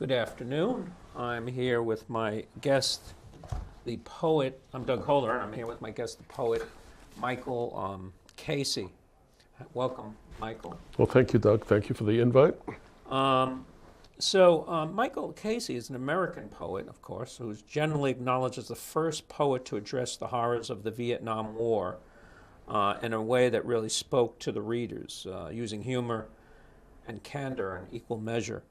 Good afternoon. I'm here with my guest, the poet. I'm Doug Holder, and I'm here with my guest, the poet, Michael Casey. Welcome, Michael. Well, thank you, Doug. Thank you for the invite. Michael Casey is an American poet, of course, who's generally acknowledged as the first poet to address the horrors of the Vietnam War in a way that really spoke to the readers, using humor and candor in equal measure.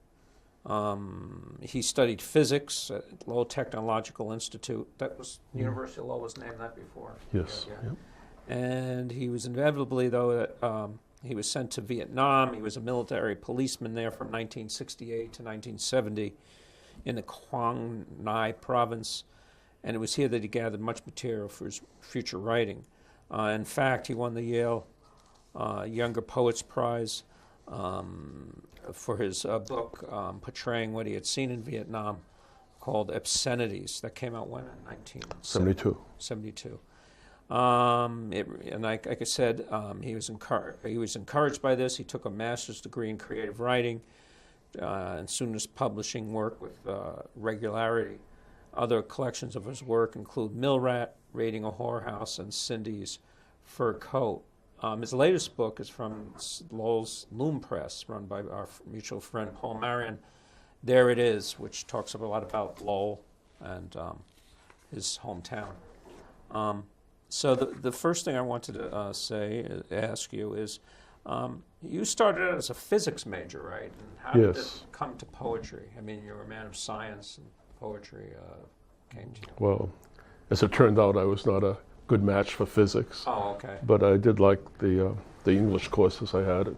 He studied physics at Lowell Technological Institute. That was University of Lowell was named that before. Yes. Yeah. Yep. And he was inevitably, though, he was sent to Vietnam. He was a military policeman there from 1968 to 1970 in the Quang Ngai Province, and it was here that he gathered much material for his future writing. In fact, he won the Yale Younger Poets Prize for his book portraying what he had seen in Vietnam called Obscenities. That came out when? In 1972. And like I said, he was encouraged by this. He took a master's degree in creative writing and soon as publishing work with regularity. Other collections of his work include Millrat, Raiding a Whorehouse, and Cindy's Fur Coat. His latest book is from Lowell's Loom Press, run by our mutual friend Paul Marion. There It Is, which talks a lot about Lowell and his hometown. So the first thing I wanted to ask you is, you started out as a physics major, right? And how did it come to poetry? I mean, you're a man of science, and poetry came to you. Well, as it turned out, I was not a good match for physics. Oh, okay. But I did like the English courses I had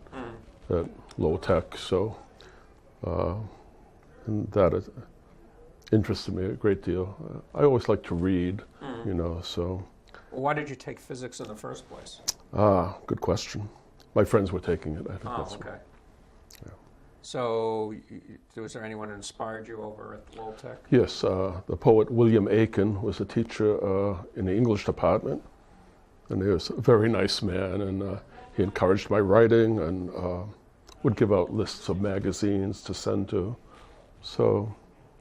at Lowell Tech, so and that interested me a great deal. I always like to read, so. Why did you take physics in the first place? Good question. My friends were taking it. I think that's okay. Yeah. So, was there anyone who inspired you over at Lowell Tech? Yes, the poet William Aiken was a teacher in the English department, and he was a very nice man, and he encouraged my writing and would give out lists of magazines to send to. So,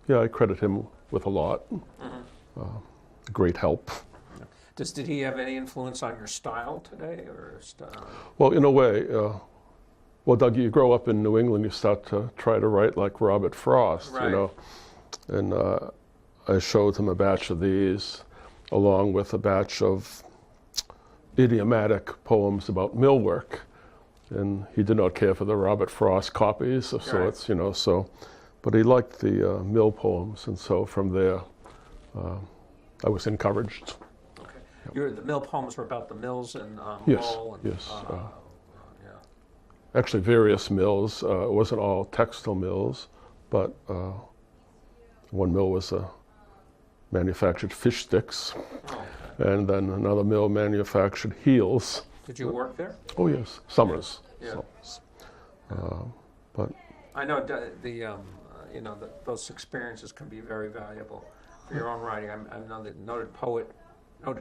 yeah, I credit him with a lot. Great help. Did he have any influence on your style today, or Well, in a way, Doug, you grow up in New England, you start to try to write like Robert Frost, right. And I showed him a batch of these, along with a batch of idiomatic poems about mill work, and he did not care for the Robert Frost copies of sorts, so, but he liked the mill poems, and so from there, I was encouraged. The mill poems were about the mills in Yes, Lowell. And, yes. Actually, various mills. It wasn't all textile mills, but one mill was manufactured fish sticks, and then another mill manufactured heels. Did you work there? Oh yes, summers. Yeah. Summers. But I know those experiences can be very valuable for your own writing. I know the noted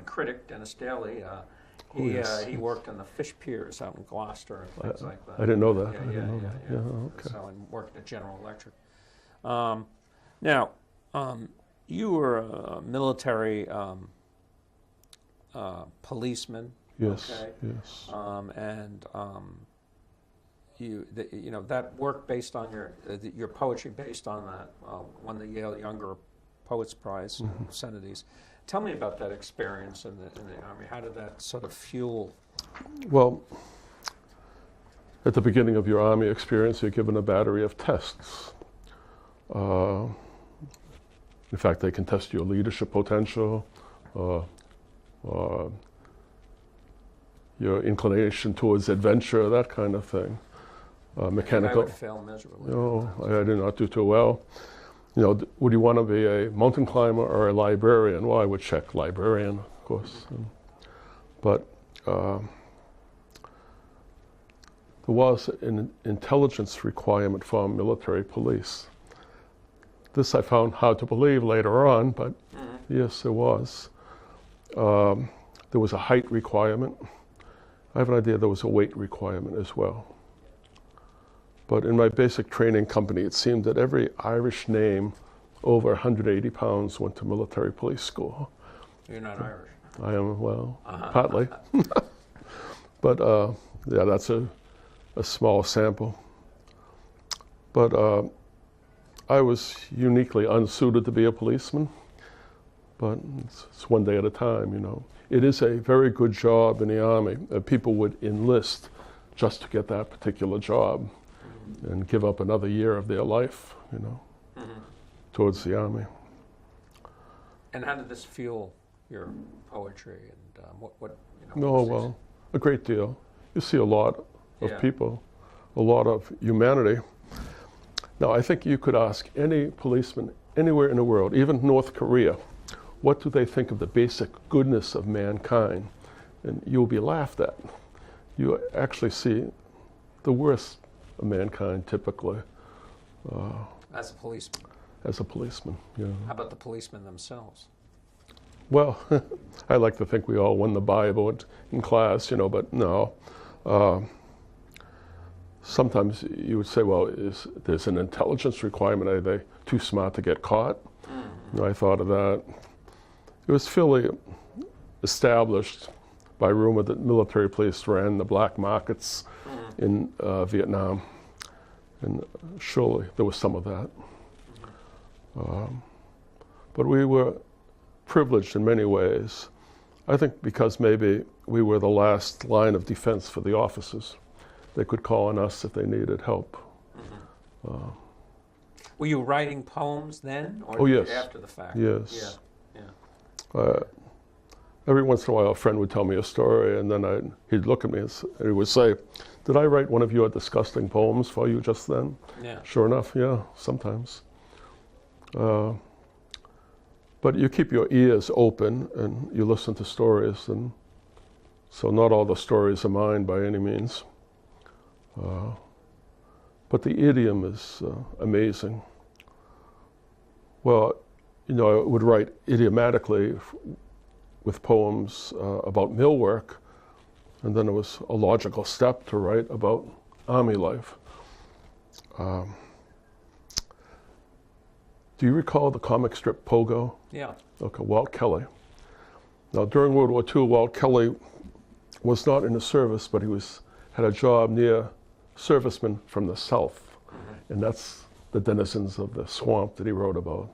critic Dennis Daly. He worked on the fish piers out in Gloucester and things like that. I didn't know that. Yeah. Okay. So, and worked at General Electric. Now, you were a military policeman. Yes. Okay? Yes. That work based on your poetry based on that won the Yale Younger Poets Prize, Obscenities. Tell me about that experience in the Army. How did that sort of fuel? Well, at the beginning of your Army experience, you're given a battery of tests. In fact, they can test your leadership potential, your inclination towards adventure, that kind of thing. Mechanical. I would fail miserably. No, I did not do too well. Would you want to be a mountain climber or a librarian? Well, I would check librarian, of course. But there was an intelligence requirement for military police. This I found hard to believe later on, but yes, there was. There was a height requirement. I have an idea there was a weight requirement as well. But in my basic training company, it seemed that every Irish name over 180 pounds went to military police school. You're not Irish. I am, well, partly. But yeah, that's a small sample. But I was uniquely unsuited to be a policeman, but it's one day at a time, you know. It is a very good job in the Army. People would enlist just to get that particular job and give up another year of their life, you know, towards the Army. And how did this fuel your poetry and what you know? No, what was well, a great deal. You see a lot of Yeah. people, a lot of humanity. Now, I think you could ask any policeman anywhere in the world, even North Korea, what do they think of the basic goodness of mankind? And you'll be laughed at. You actually see the worst of mankind typically as a policeman? as a policeman. Yeah. How about the policemen themselves? Well, I like to think we all won the Bible in class, you know, but no. Sometimes you would say, well, there's an intelligence requirement. Are they too smart to get caught? You know, I thought of that. It was fairly established by rumor that military police ran the black markets in Vietnam. And surely there was some of that. But we were privileged in many ways. I think because maybe we were the last line of defense for the officers. They could call on us if they needed help. Were you writing poems then, or Oh, yes. after the fact? Yes. Yeah. Every once in a while, a friend would tell me a story, and then he'd look at me and he would say, "Did I write one of your disgusting poems for you just then?" Yeah. Sure enough, yeah, sometimes. But you keep your ears open and you listen to stories, and so not all the stories are mine by any means. But the idiom is amazing. Well, you know, I would write idiomatically with poems about mill work, and then it was a logical step to write about Army life. Do you recall the comic strip Pogo? Yeah. Okay, Walt Kelly. Now, during World War II, Walt Kelly was not in the service, but he had a job near servicemen from the South, and that's the denizens of the swamp that he wrote about.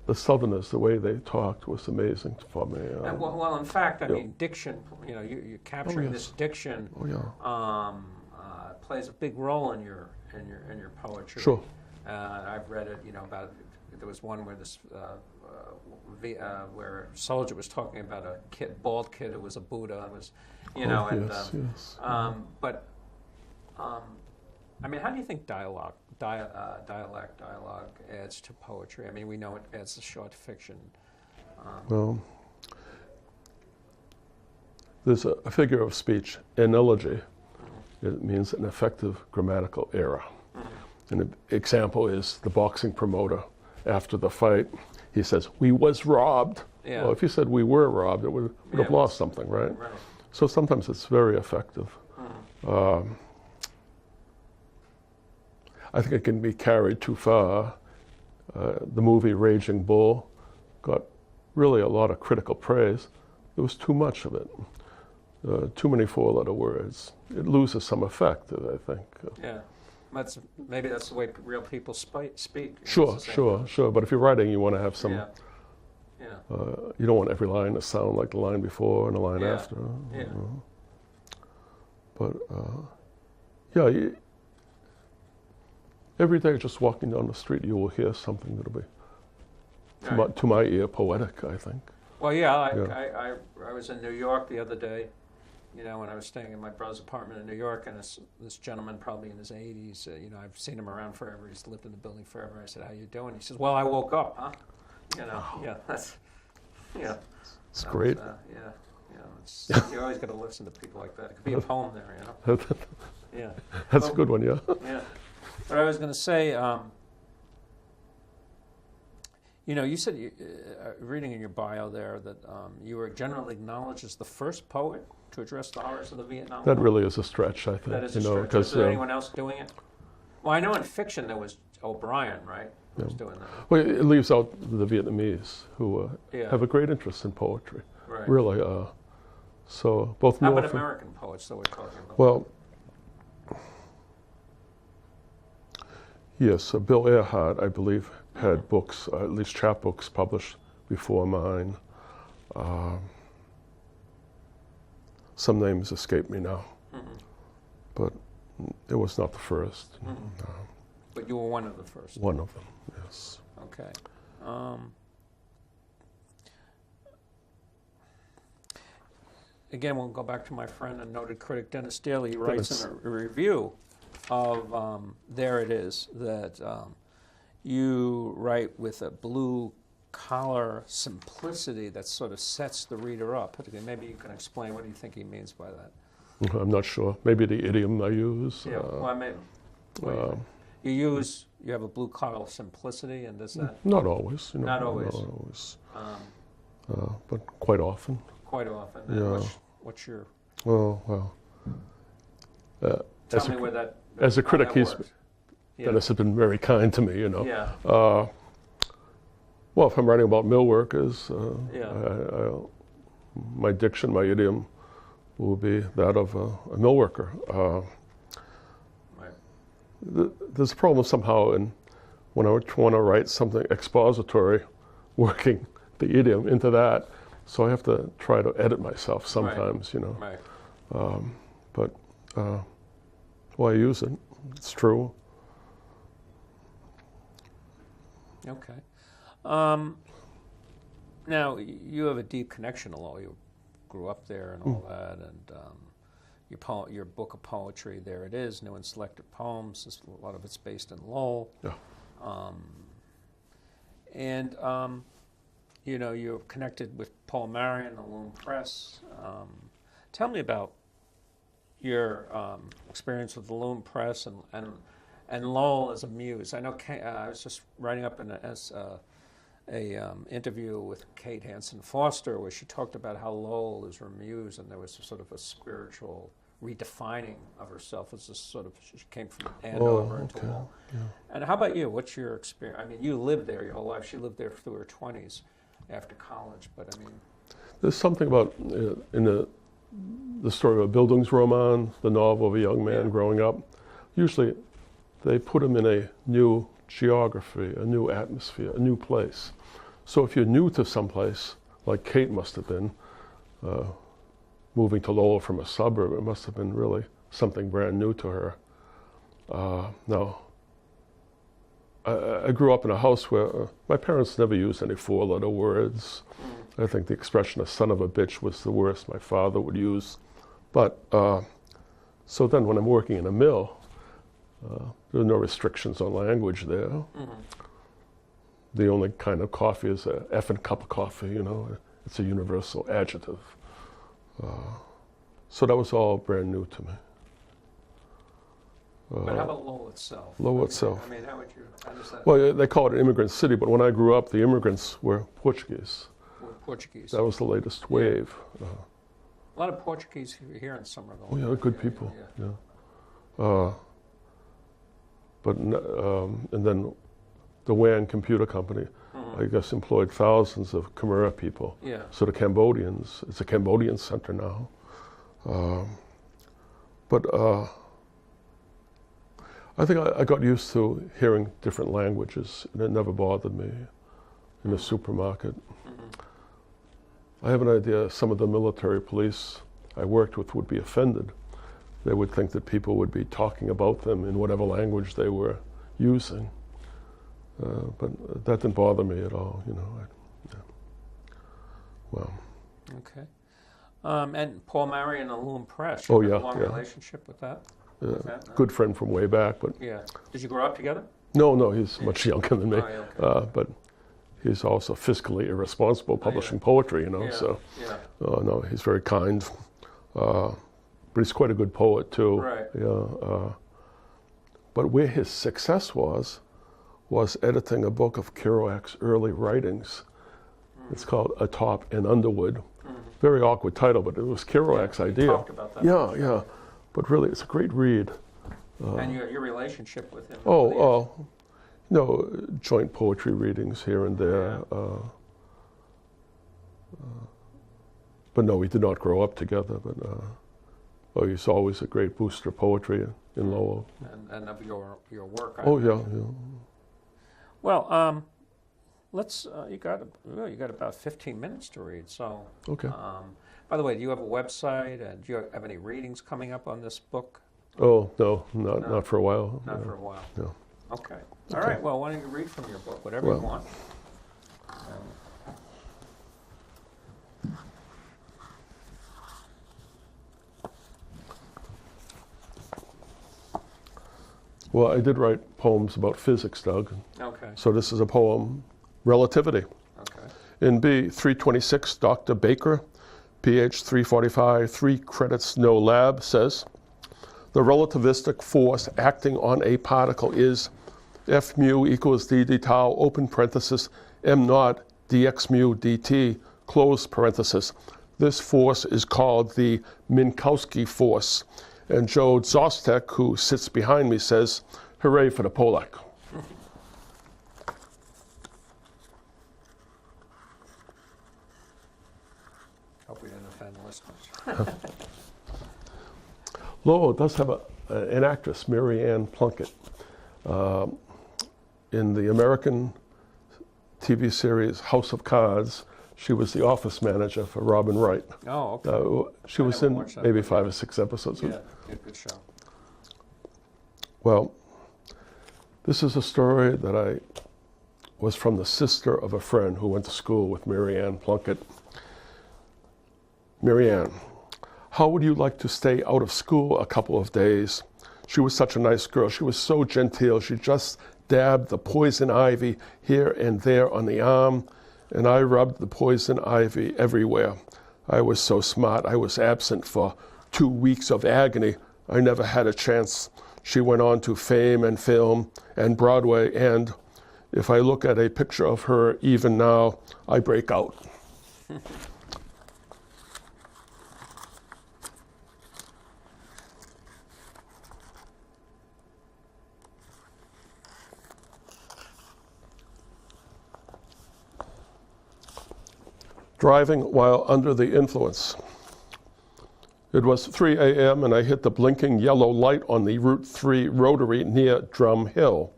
The Southerners, the way they talked was amazing for me. And well, in fact, I mean, diction. You know, you're capturing yes. this diction. Oh yeah. Plays a big role in your poetry. Sure. I've read it. You know, about there was one where this where a soldier was talking about a bald kid who was a Buddha and was, you know, and yes. but I mean, how do you think dialogue adds to poetry? I mean, we know it adds to short fiction. Well, there's a figure of speech, analogy. It means an effective grammatical error. And an example is the boxing promoter after the fight. He says, "We was robbed." Yeah. Well, if you said "we were robbed," it would have lost something, right? Right. So sometimes it's very effective. I think it can be carried too far. The movie Raging Bull got really a lot of critical praise. There was too much of it. Too many four-letter words. It loses some effect, I think. Yeah. Maybe that's the way real people speak. Sure. But if you're writing, you want to have some. Yeah. You don't want every line to sound like the line before and the line after. Yeah. But yeah, every day just walking down the street, you will hear something that'll be, to my ear, poetic, I think. Well, yeah, I was in New York the other day, you know, when I was staying in my brother's apartment in New York, and this gentleman, probably in his 80s, you know, I've seen him around forever. He's lived in the building forever. I said, "How you doing?" He says, "Well, I woke up, huh?" You know, It's great. You always got to listen to people like that. It could be a poem there, you know. Yeah. That's a good one, yeah. Yeah. But I was going to say, You know, you said, reading in your bio there, that you were generally acknowledged as the first poet to address the horrors of the Vietnam War. That really is a stretch, I think. That is a you know, stretch. Is there 'cause, anyone else doing it? Well, I know in fiction there was O'Brien, right? Who was doing that. well, it leaves out the Vietnamese who Yeah. have a great interest in poetry. Right. Really. So both How about North. American poets that we're talking about? Well, yes, Bill Earhart, I believe, had books, at least chapbooks published before mine. Some names escape me now, but it was not the first. No. But you were one of the first. One of them, yes. Okay. Again, we'll go back to my friend and noted critic Dennis Daly. He writes in a review of There It Is that you write with a blue-collar simplicity that sort of sets the reader up. Maybe you can explain what do you think he means by that. I'm not sure. Maybe the idiom I use. Yeah, well, I mean, you have a blue-collar simplicity, and does that? Not always. You know, Not always. Not always. But quite often. Quite often. Yeah. What's your? Well. Tell me where that. As a critic, he's. Yeah. Dennis has been very kind to me. You know. Yeah. Well, if I'm writing about mill workers, my diction, my idiom, will be that of a mill worker. Right. There's a problem somehow when I want to write something expository, working the idiom into that. So I have to try to edit myself sometimes, you know. Right. But I use it. It's true. Okay. Now, you have a deep connection to Lowell. You grew up there and all that, and your book of poetry, There It Is, New and Selected Poems, a lot of it's based in Lowell. Yeah. You know, you're connected with Paul Marion, the Loom Press. Tell me about your experience with the Loom Press and Lowell as a muse. I know I was just writing up an interview with Kate Hansen Foster where she talked about how Lowell is her muse, and there was sort of a spiritual redefining of herself as this sort of, she came from Andover into Lowell. Yeah. And how about you? What's your experience? I mean, you lived there your whole life. She lived there through her 20s after college, but I mean... There's something about, in the story of a Bildungsroman, the novel of a young man growing up, usually they put him in a new geography, a new atmosphere, a new place. So if you're new to someplace, like Kate must have been, moving to Lowell from a suburb, it must have been really something brand new to her. Now, I grew up in a house where my parents never used any four-letter words. I think the expression, a son of a bitch, was the worst my father would use. But, so then when I'm working in a mill, there are no restrictions on language there. The only kind of coffee is a effing cup of coffee, you know. It's a universal adjective. So that was all brand new to me. But how about Lowell itself? Lowell itself. I mean, how does that... Well, they call it an immigrant city, but when I grew up, the immigrants were Portuguese. Portuguese. That was the latest wave. A lot of Portuguese here in Somerville. Oh yeah, they're good people. Yeah. And then the WAN computer company, I guess, employed thousands of Khmer people. Yeah. So the Cambodians, it's a Cambodian center now. I think I got used to hearing different languages, and it never bothered me in a supermarket. I have an idea some of the military police I worked with would be offended. They would think that people would be talking about them in whatever language they were using. But that didn't bother me at all, you know. Well. Okay. And Paul Marion, the Loom Press. Oh, You have yeah, a long yeah. relationship with that? With that? No? Good friend from way back, but Yeah. Did you grow up together? no, he's much younger than me. Oh, yeah, okay. But he's also fiscally irresponsible publishing poetry, you know. Yeah, So yeah. no, he's very kind. But he's quite a good poet too. Right. Yeah. But where his success was was editing a book of Kerouac's early writings. It's called Atop and Underwood. Very awkward title, but it was Kerouac's idea. Talked about that. Yeah. But really, it's a great read. And your relationship with him? Joint poetry readings here and there. But no, we did not grow up together. But he's always a great booster of poetry in Lowell. And of your work. Yeah. Well, let's. You got about 15 minutes to read. So. Okay. By the way, do you have a website? And do you have any readings coming up on this book? Oh no, not for a while. Not for a while. No. Okay. All right. Well, why don't you read from your book, whatever you want. Well, I did write poems about physics, Doug. Okay. So this is a poem, Relativity. Okay. In B, 326, Dr. Baker, PH 345, 3 credits, no lab, says, the relativistic force acting on a particle is F mu equals d tau, open parenthesis, m naught dx mu dt, close parenthesis. This force is called the Minkowski force. And Joe Zostek, who sits behind me, says, hooray for the Polak. Hope we didn't offend listeners. Lowell does have an actress, Ann Plunkett. In the American TV series House of Cards, she was the office manager for Robin Wright. Oh, okay. She was in maybe 5 or 6 episodes. Yeah, good show. Well, this is a story that was from the sister of a friend who went to school with Ann Plunkett. Ann, how would you like to stay out of school a couple of days? She was such a nice girl. She was so genteel. She just dabbed the poison ivy here and there on the arm, and I rubbed the poison ivy everywhere. I was so smart. I was absent for 2 weeks of agony. I never had a chance. She went on to fame and film and Broadway, and if I look at a picture of her even now, I break out. Driving while under the influence. It was 3 a.m. and I hit the blinking yellow light on the Route 3 rotary near Drum Hill.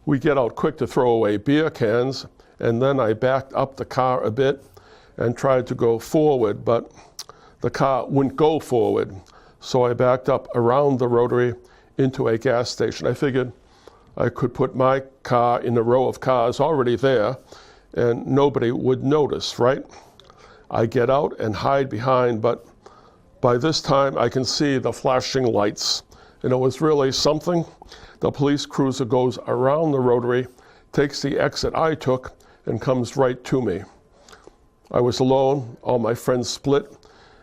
We get out quick to throw away beer cans, and then I backed up the car a bit and tried to go forward, but the car wouldn't go forward. So I backed up around the rotary into a gas station. I figured I could put my car in a row of cars already there and nobody would notice, right? I get out and hide behind, but by this time I can see the flashing lights, and it was really something. The police cruiser goes around the rotary, takes the exit I took, and comes right to me. I was alone, all my friends split,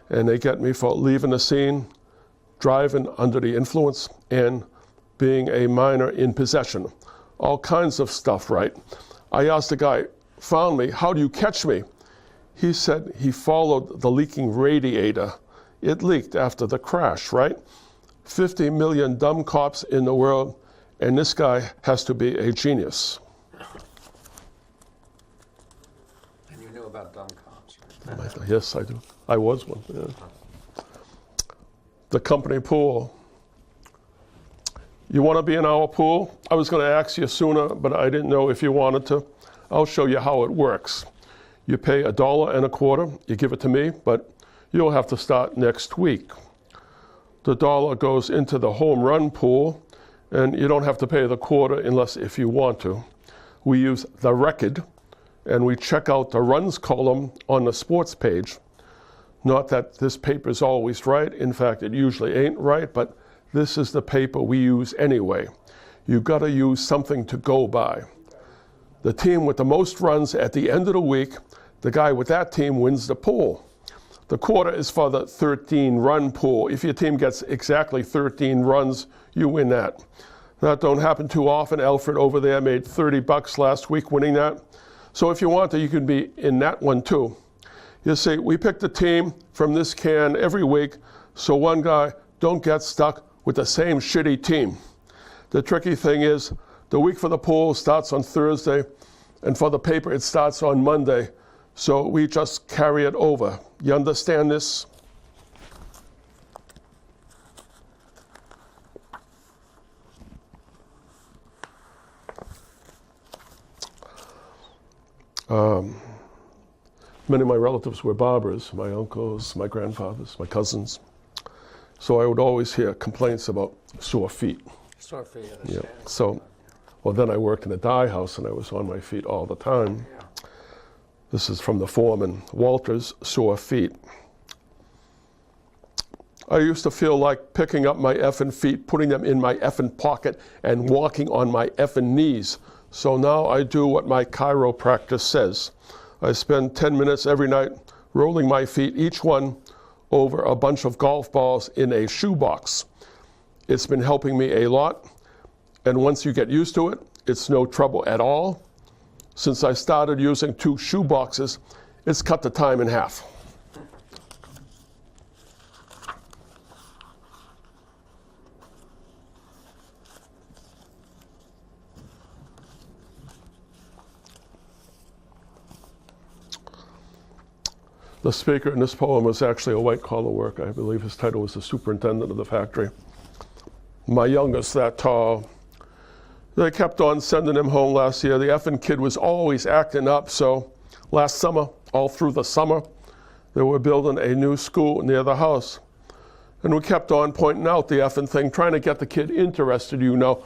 and they get me for leaving the scene, driving under the influence, and being a minor in possession. All kinds of stuff, right? I asked the guy, found me, how do you catch me? He said he followed the leaking radiator. It leaked after the crash, right? 50 million dumb cops in the world, and this guy has to be a genius. And you knew about dumb cops, right? Yes, I do. I was one. Yeah. The company pool. You want to be in our pool? I was going to ask you sooner, but I didn't know if you wanted to. I'll show you how it works. You pay $1.25, you give it to me, but you'll have to start next week. The dollar goes into the home run pool, and you don't have to pay the quarter unless if you want to. We use the record, and we check out the runs column on the sports page. Not that this paper is always right. In fact, it usually ain't right, but this is the paper we use anyway. You've got to use something to go by. The team with the most runs at the end of the week, the guy with that team wins the pool. The quarter is for the 13-run pool. If your team gets exactly 13 runs, you win that. That don't happen too often. Alfred over there made $30 last week winning that. So if you want to, you can be in that one too. You see, we picked a team from this can every week, so one guy don't get stuck with the same shitty team. The tricky thing is, the week for the pool starts on Thursday, and for the paper it starts on Monday. So we just carry it over. You understand this? Many of my relatives were barbers, my uncles, my grandfathers, my cousins. So I would always hear complaints about sore feet. Sore feet, Yeah. So, well, then I worked in a dye house and I was on my feet all the time. Yeah. This is from the foreman, Walter's sore feet. I used to feel like picking up my effing feet, putting them in my effing pocket, and walking on my effing knees. So now I do what my chiropractor says. I spend 10 minutes every night rolling my feet, each one over a bunch of golf balls in a shoebox. It's been helping me a lot, and once you get used to it, it's no trouble at all. Since I started using 2 shoe boxes, it's cut the time in half. The speaker in this poem was actually a white-collar worker. I believe his title was the superintendent of the factory. My youngest, that tall, they kept on sending him home last year. The effing kid was always acting up, so last summer, all through the summer, they were building a new school near the house. And we kept on pointing out the effing thing, trying to get the kid interested, you know.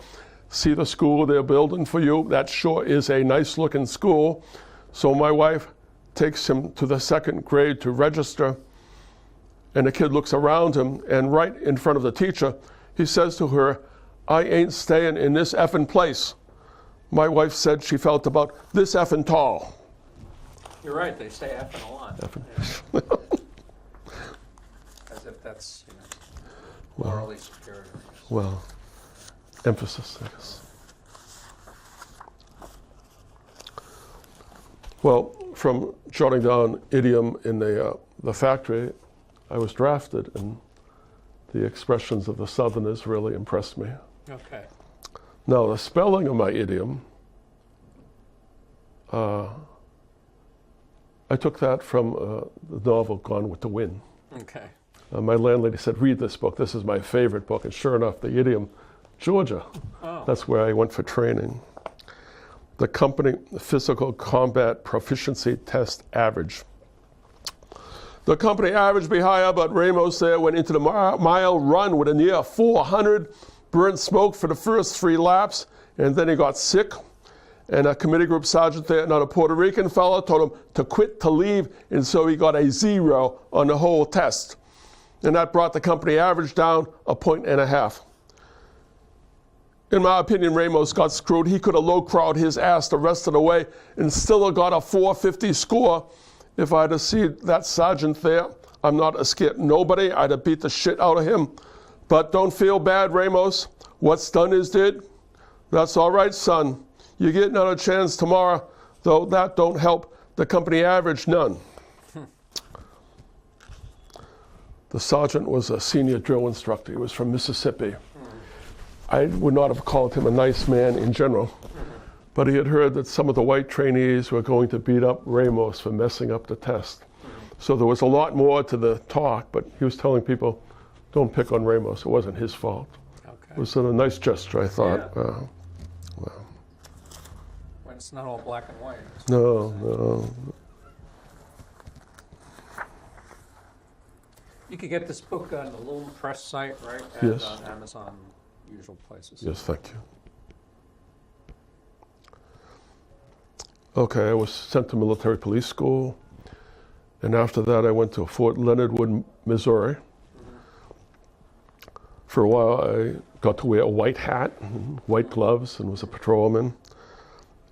See the school they're building for you? That sure is a nice-looking school. So my wife takes him to the 2nd grade to register, and the kid looks around him, and right in front of the teacher, he says to her, "I ain't staying in this effing place." My wife said she felt about this effing tall. You're right, they say effing a lot. Effing. Yeah. As if that's, morally superior. Well, emphasis, I guess. Well, from jotting down idiom in the factory, I was drafted, and the expressions of the Southerners really impressed me. Okay. Now, the spelling of my idiom, I took that from the novel Gone with the Wind. Okay. My landlady said, "Read this book. This is my favorite book." And sure enough, the idiom, Georgia. Oh. That's where I went for training. The company physical combat proficiency test average. The company average be higher, but Ramos there went into the mile run with a near 400, burnt smoke for the first 3 laps, and then he got sick. And a committee group sergeant there, not a Puerto Rican fellow, told him to quit, to leave, and so he got a 0 on the whole test. And that brought the company average down 1.5 points. In my opinion, Ramos got screwed. He could have low-crowed his ass the rest of the way and still have got a 450 score. If I'd have seen that sergeant there, I'm not a scared nobody. I'd have beat the shit out of him. But don't feel bad, Ramos. What's done is did. That's all right, son. You get another chance tomorrow, though that don't help the company average none. The sergeant was a senior drill instructor. He was from Mississippi. I would not have called him a nice man in general, but he had heard that some of the white trainees were going to beat up Ramos for messing up the test. So there was a lot more to the talk, but he was telling people, don't pick on Ramos. It wasn't his fault. Okay. It was a nice gesture, I thought. Yeah. When it's not all black and white. No. You could get this book on the Loom Press site, right? And Yes. on Amazon, usual places. Yes, thank you. Okay, I was sent to military police school, and after that I went to Fort Leonard Wood, Missouri. For a while I got to wear a white hat and white gloves and was a patrolman.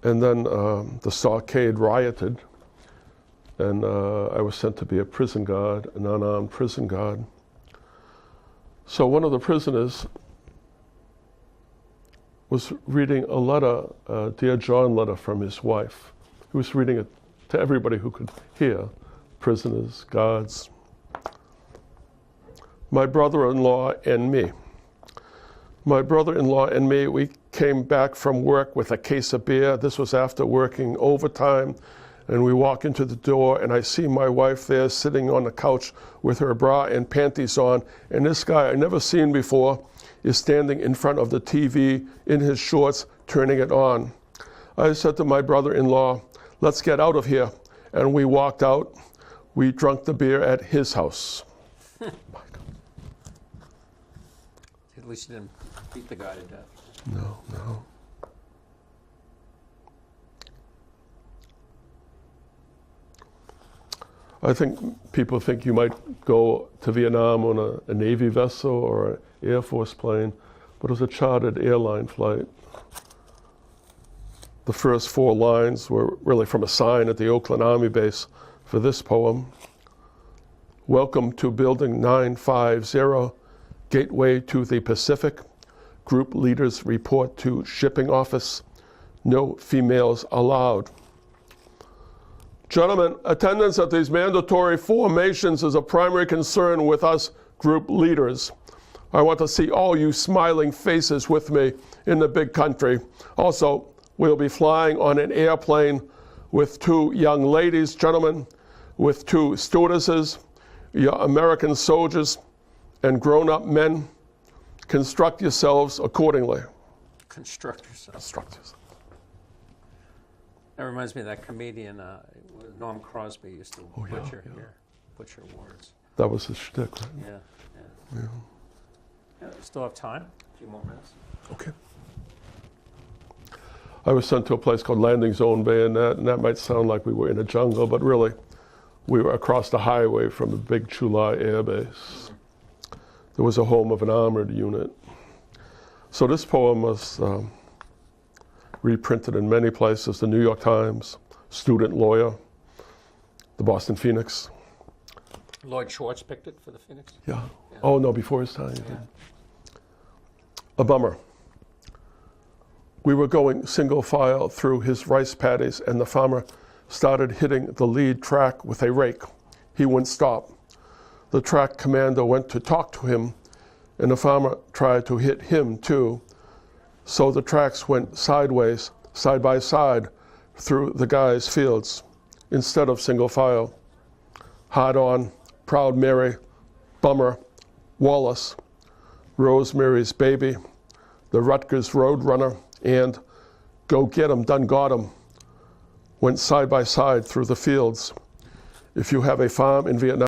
And then the stockade rioted, and I was sent to be a prison guard, an unarmed prison guard. So one of the prisoners was reading a letter, a Dear John letter from his wife. He was reading it to everybody who could hear, prisoners, guards. My brother-in-law and me. My brother-in-law and me, we came back from work with a case of beer. This was after working overtime. And we walk into the door, and I see my wife there sitting on the couch with her bra and panties on. And this guy I never seen before is standing in front of the TV in his shorts, turning it on. I said to my brother-in-law, let's get out of here. And we walked out. We drank the beer at his house. At least you didn't beat the guy to death. No, no. I think people think you might go to Vietnam on a Navy vessel or an Air Force plane, but it was a chartered airline flight. The first 4 lines were really from a sign at the Oakland Army base for this poem. Welcome to Building 950, Gateway to the Pacific. Group leaders report to shipping office. No females allowed. Gentlemen, attendance at these mandatory formations is a primary concern with us group leaders. I want to see all you smiling faces with me in the big country. Also, we'll be flying on an airplane with 2 young ladies, gentlemen, with 2 stewardesses, your American soldiers, and grown-up men. Construct yourselves accordingly. Construct yourself. Construct yourselves. That reminds me of that comedian, Norm Crosby used to butcher words. That was his shtick, right? Yeah. We still have time? A few more minutes. Okay. I was sent to a place called Landing Zone Bayonet, and that might sound like we were in a jungle, but really, we were across the highway from a big Chulai air base. There was a home of an armored unit. So this poem was reprinted in many places, the New York Times, Student Lawyer, the Boston Phoenix. Lloyd Schwartz picked it for the Phoenix? Yeah. Oh, no, before his time. Yeah. A bummer. We were going single file through his rice paddies, and the farmer started hitting the lead track with a rake. He wouldn't stop. The track commander went to talk to him, and the farmer tried to hit him too. So the tracks went sideways, side by side, through the guy's fields, instead of single file. Hard on, Proud Mary, Bummer, Wallace, Rosemary's Baby, the Rutgers Roadrunner, and Go Get 'em, Done Got 'em, went side by side through the fields. If you have a farm in Vietnam,